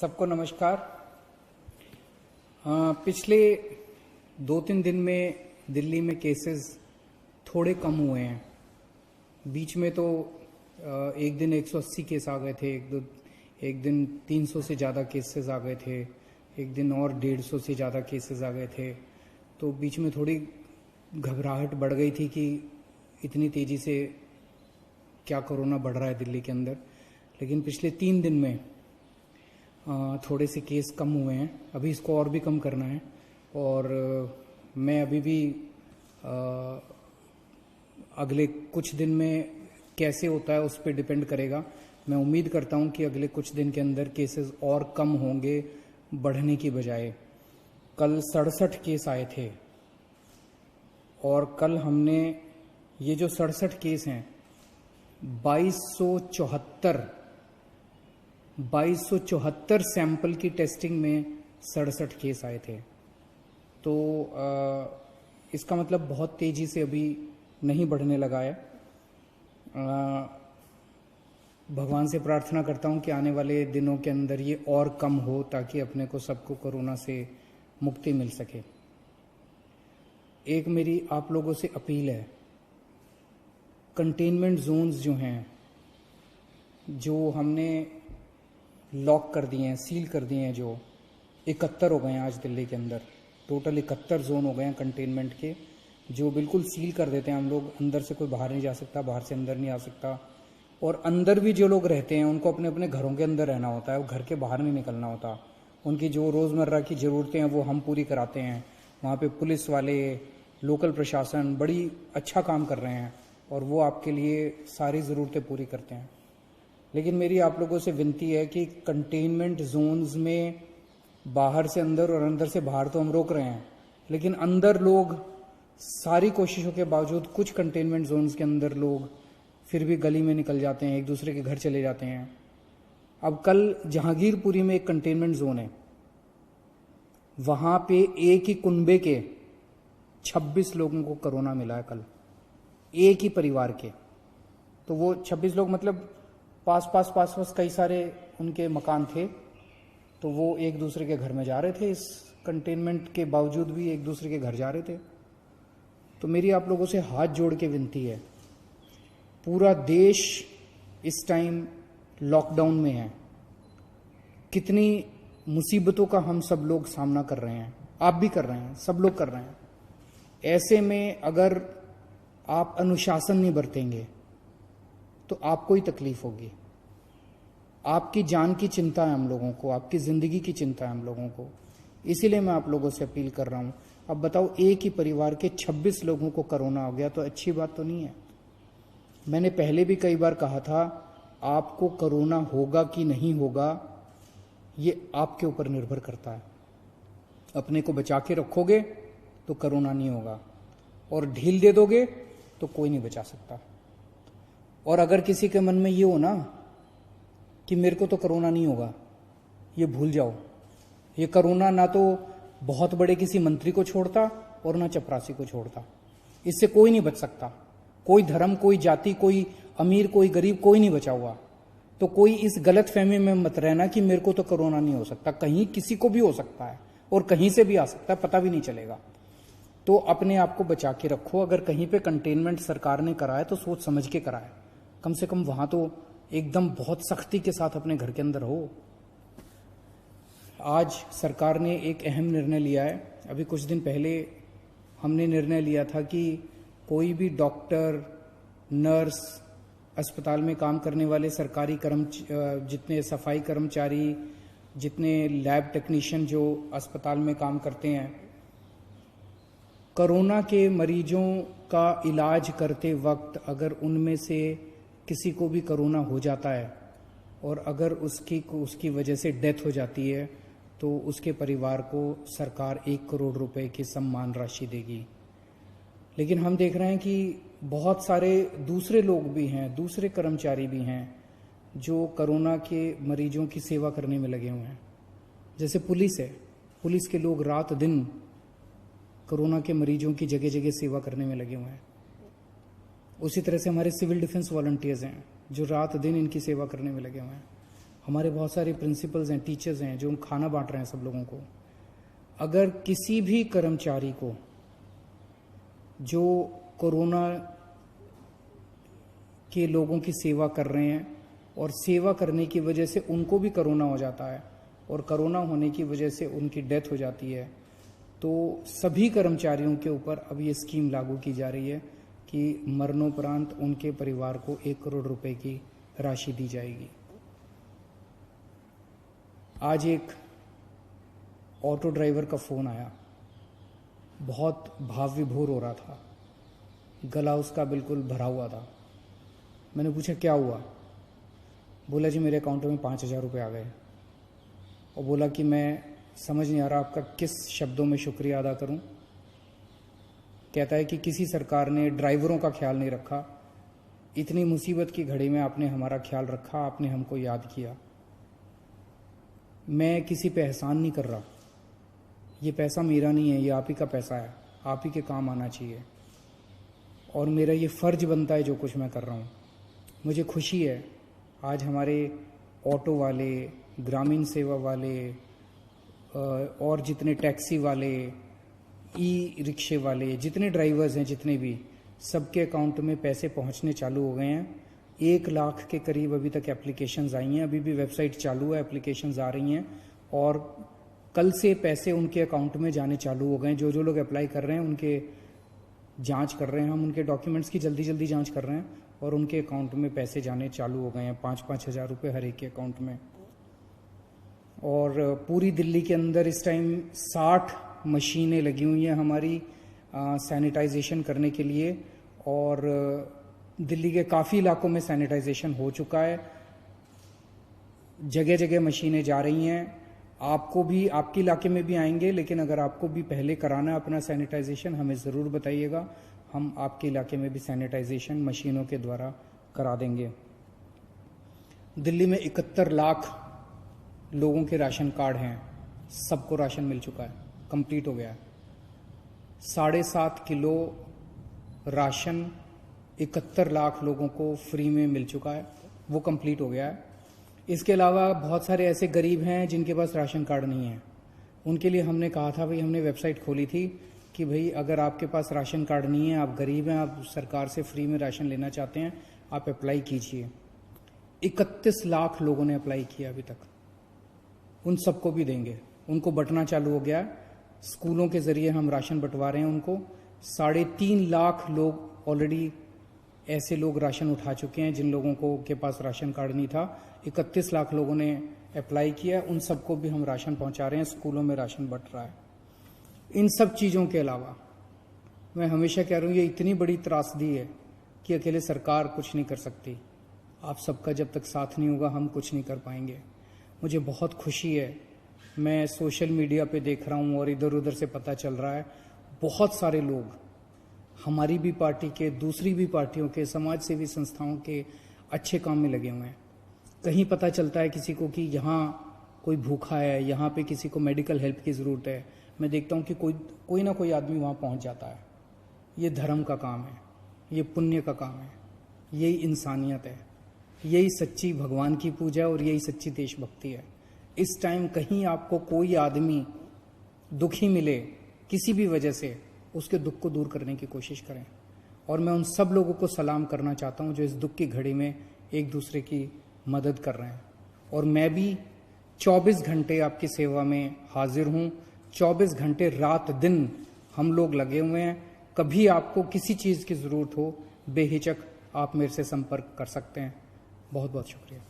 सबको नमस्कार। पिछले 2-3 दिन में दिल्ली में केसेस थोड़े कम हुए हैं। बीच में तो एक दिन 180 केस आ गए थे, एक दिन 300 से ज़्यादा केसेस आ गए थे, एक दिन और 150 से ज़्यादा केसेस आ गए थे। तो बीच में थोड़ी घबराहट बढ़ गई थी कि इतनी तेज़ी से क्या कोरोना बढ़ रहा है दिल्ली के अंदर। लेकिन पिछले 3 दिन में थोड़े से केस कम हुए हैं। अभी इसको और भी कम करना है और मैं अभी भी अगले कुछ दिन में कैसे होता है उस पर डिपेंड करेगा। मैं उम्मीद करता हूं कि अगले कुछ दिन के अंदर केसेस और कम होंगे बढ़ने की बजाय। कल 67 केस आए थे और कल हमने ये जो 67 केस हैं 2274 सैंपल की टेस्टिंग में 67 केस आए थे। तो इसका मतलब बहुत तेजी से अभी नहीं बढ़ने लगा है। भगवान से प्रार्थना करता हूं कि आने वाले दिनों के अंदर ये और कम हो ताकि अपने को सबको कोरोना से मुक्ति मिल सके। एक मेरी आप लोगों से अपील है, कंटेनमेंट जोन्स जो हैं, जो हमने लॉक कर दिए हैं, सील कर दिए हैं, जो 71 हो गए हैं आज दिल्ली के अंदर। टोटल 71 जोन हो गए हैं कंटेनमेंट के, जो बिल्कुल सील कर देते हैं हम लोग। अंदर से कोई बाहर नहीं जा सकता, बाहर से अंदर नहीं आ सकता। और अंदर भी जो लोग रहते हैं उनको अपने अपने घरों के अंदर रहना होता है, वो घर के बाहर नहीं निकलना होता। उनकी जो रोज़मर्रा की ज़रूरतें हैं वो हम पूरी कराते हैं। वहाँ पे पुलिस वाले, लोकल प्रशासन बड़ी अच्छा काम कर रहे हैं और वो आपके लिए सारी ज़रूरतें पूरी करते हैं। लेकिन मेरी आप लोगों से विनती है कि कंटेनमेंट जोन्स में बाहर से अंदर और अंदर से बाहर तो हम रोक रहे हैं, लेकिन अंदर लोग सारी कोशिशों के बावजूद कुछ कंटेनमेंट जोन्स के अंदर लोग फिर भी गली में निकल जाते हैं, एक दूसरे के घर चले जाते हैं। अब कल जहांगीरपुरी में एक कंटेनमेंट जोन है, वहां पे एक ही कुनबे के 26 लोगों को कोरोना मिला है कल, एक ही परिवार के। तो वो 26 लोग मतलब पास कई सारे उनके मकान थे, तो वो एक दूसरे के घर में जा रहे थे। इस कंटेनमेंट के बावजूद भी एक दूसरे के घर जा रहे थे। तो मेरी आप लोगों से हाथ जोड़ के विनती है, पूरा देश इस टाइम लॉकडाउन में है। कितनी मुसीबतों का हम सब लोग सामना कर रहे हैं, आप भी कर रहे हैं, सब लोग कर रहे हैं। ऐसे में अगर आप अनुशासन नहीं बरतेंगे तो आपको ही तकलीफ होगी। आपकी जान की चिंता है हम लोगों को, आपकी जिंदगी की चिंता है हम लोगों को। इसीलिए मैं आप लोगों से अपील कर रहा हूं। अब बताओ, एक ही परिवार के 26 लोगों को कोरोना हो गया तो अच्छी बात तो नहीं है। मैंने पहले भी कई बार कहा था, आपको कोरोना होगा कि नहीं होगा ये आपके ऊपर निर्भर करता है। अपने को बचा के रखोगे तो कोरोना नहीं होगा, और ढील दे दोगे तो कोई नहीं बचा सकता। और अगर किसी के मन में ये हो ना कि मेरे को तो कोरोना नहीं होगा, ये भूल जाओ। ये कोरोना ना तो बहुत बड़े किसी मंत्री को छोड़ता और ना चपरासी को छोड़ता। इससे कोई नहीं बच सकता। कोई धर्म, कोई जाति, कोई अमीर, कोई गरीब, कोई नहीं बचा हुआ। तो कोई इस गलत फहमी में मत रहना कि मेरे को तो कोरोना नहीं हो सकता। कहीं किसी को भी हो सकता है और कहीं से भी आ सकता है, पता भी नहीं चलेगा। तो अपने आप को बचा के रखो। अगर कहीं पे कंटेनमेंट सरकार ने कराया तो सोच समझ के कराए। कम से कम वहां तो एकदम बहुत सख्ती के साथ अपने घर के अंदर हो। आज सरकार ने एक अहम निर्णय लिया है। अभी कुछ दिन पहले हमने निर्णय लिया था कि कोई भी डॉक्टर, नर्स, अस्पताल में काम करने वाले सरकारी जितने सफाई कर्मचारी, जितने लैब टेक्नीशियन जो अस्पताल में काम करते हैं, कोरोना के मरीजों का इलाज करते वक्त अगर उनमें से किसी को भी कोरोना हो जाता है और अगर उसकी वजह से डेथ हो जाती है तो उसके परिवार को सरकार 1 करोड़ रुपए की सम्मान राशि देगी। लेकिन हम देख रहे हैं कि बहुत सारे दूसरे लोग भी हैं, दूसरे कर्मचारी भी हैं जो कोरोना के मरीजों की सेवा करने में लगे हुए हैं। जैसे पुलिस है, पुलिस के लोग रात दिन कोरोना के मरीजों की जगह जगह सेवा करने में लगे हुए हैं। उसी तरह से हमारे सिविल डिफेंस वॉलंटियर्स हैं जो रात दिन इनकी सेवा करने में लगे हुए हैं। हमारे बहुत सारे प्रिंसिपल्स हैं, टीचर्स हैं जो खाना बांट रहे हैं सब लोगों को। अगर किसी भी कर्मचारी को जो कोरोना के लोगों की सेवा कर रहे हैं और सेवा करने की वजह से उनको भी कोरोना हो जाता है और कोरोना होने की वजह से उनकी डेथ हो जाती है, तो सभी कर्मचारियों के ऊपर अब ये स्कीम लागू की जा रही है कि मरणोपरांत उनके परिवार को 1 करोड़ रुपए की राशि दी जाएगी। आज एक ऑटो ड्राइवर का फोन आया, बहुत भाव विभोर हो रहा था, गला उसका बिल्कुल भरा हुआ था। मैंने पूछा क्या हुआ? बोला जी मेरे अकाउंट में 5,000 रुपये आ गए। और बोला कि मैं समझ नहीं आ रहा आपका किस शब्दों में शुक्रिया अदा करूं। कहता है कि किसी सरकार ने ड्राइवरों का ख्याल नहीं रखा, इतनी मुसीबत की घड़ी में आपने हमारा ख्याल रखा, आपने हमको याद किया। मैं किसी पे एहसान नहीं कर रहा, ये पैसा मेरा नहीं है, ये आप ही का पैसा है, आप ही के काम आना चाहिए और मेरा ये फ़र्ज बनता है जो कुछ मैं कर रहा हूँ। मुझे खुशी है आज हमारे ऑटो वाले, ग्रामीण सेवा वाले और जितने टैक्सी वाले, ई रिक्शे वाले, जितने ड्राइवर्स हैं, जितने भी, सबके अकाउंट में पैसे पहुंचने चालू हो गए हैं। 1 लाख के करीब अभी तक एप्लीकेशंस आई हैं, अभी भी वेबसाइट चालू है, एप्लीकेशंस आ रही हैं और कल से पैसे उनके अकाउंट में जाने चालू हो गए। जो लोग अप्लाई कर रहे हैं उनके जांच कर रहे हैं, हम उनके डॉक्यूमेंट्स की जल्दी जांच कर रहे हैं और उनके अकाउंट में पैसे जाने चालू हो गए हैं, 5-5 हज़ार रुपये हर एक के अकाउंट में। और पूरी दिल्ली के अंदर इस टाइम 60 मशीनें लगी हुई हैं हमारी सैनिटाइजेशन करने के लिए और दिल्ली के काफ़ी इलाकों में सैनिटाइजेशन हो चुका है। जगह जगह मशीनें जा रही हैं। आपको भी, आपके इलाके में भी आएंगे, लेकिन अगर आपको भी पहले कराना है अपना सैनिटाइजेशन, हमें ज़रूर बताइएगा, हम आपके इलाके में भी सैनिटाइजेशन मशीनों के द्वारा करा देंगे। दिल्ली में 71 लाख लोगों के राशन कार्ड हैं, सबको राशन मिल चुका है, कंप्लीट हो गया है। 7.5 किलो राशन 71 लाख लोगों को फ्री में मिल चुका है, वो कंप्लीट हो गया है। इसके अलावा बहुत सारे ऐसे गरीब हैं जिनके पास राशन कार्ड नहीं है, उनके लिए हमने कहा था, भाई हमने वेबसाइट खोली थी कि भाई अगर आपके पास राशन कार्ड नहीं है, आप गरीब हैं, आप सरकार से फ्री में राशन लेना चाहते हैं, आप अप्लाई कीजिए। 31 लाख लोगों ने अप्लाई किया अभी तक, उन सबको भी देंगे। उनको बंटना चालू हो गया, स्कूलों के जरिए हम राशन बंटवा रहे हैं उनको। 3.5 लाख लोग ऑलरेडी ऐसे लोग राशन उठा चुके हैं जिन लोगों को के पास राशन कार्ड नहीं था। 31 लाख लोगों ने अप्लाई किया, उन सबको भी हम राशन पहुंचा रहे हैं, स्कूलों में राशन बंट रहा है। इन सब चीज़ों के अलावा मैं हमेशा कह रहा हूँ, ये इतनी बड़ी त्रासदी है कि अकेले सरकार कुछ नहीं कर सकती। आप सबका जब तक साथ नहीं होगा हम कुछ नहीं कर पाएंगे। मुझे बहुत खुशी है, मैं सोशल मीडिया पे देख रहा हूँ और इधर उधर से पता चल रहा है, बहुत सारे लोग हमारी भी पार्टी के, दूसरी भी पार्टियों के, समाज सेवी संस्थाओं के अच्छे काम में लगे हुए हैं। कहीं पता चलता है किसी को कि यहाँ कोई भूखा है, यहाँ पे किसी को मेडिकल हेल्प की ज़रूरत है, मैं देखता हूँ कि कोई ना कोई आदमी वहाँ पहुँच जाता है। ये धर्म का काम है, ये पुण्य का काम है, यही इंसानियत है, यही सच्ची भगवान की पूजा और यही सच्ची देशभक्ति है। इस टाइम कहीं आपको कोई आदमी दुखी मिले किसी भी वजह से, उसके दुख को दूर करने की कोशिश करें। और मैं उन सब लोगों को सलाम करना चाहता हूं जो इस दुख की घड़ी में एक दूसरे की मदद कर रहे हैं। और मैं भी 24 घंटे आपकी सेवा में हाजिर हूं, 24 घंटे रात दिन हम लोग लगे हुए हैं। कभी आपको किसी चीज़ की ज़रूरत हो, बेहिचक आप मेरे से संपर्क कर सकते हैं। बहुत बहुत शुक्रिया।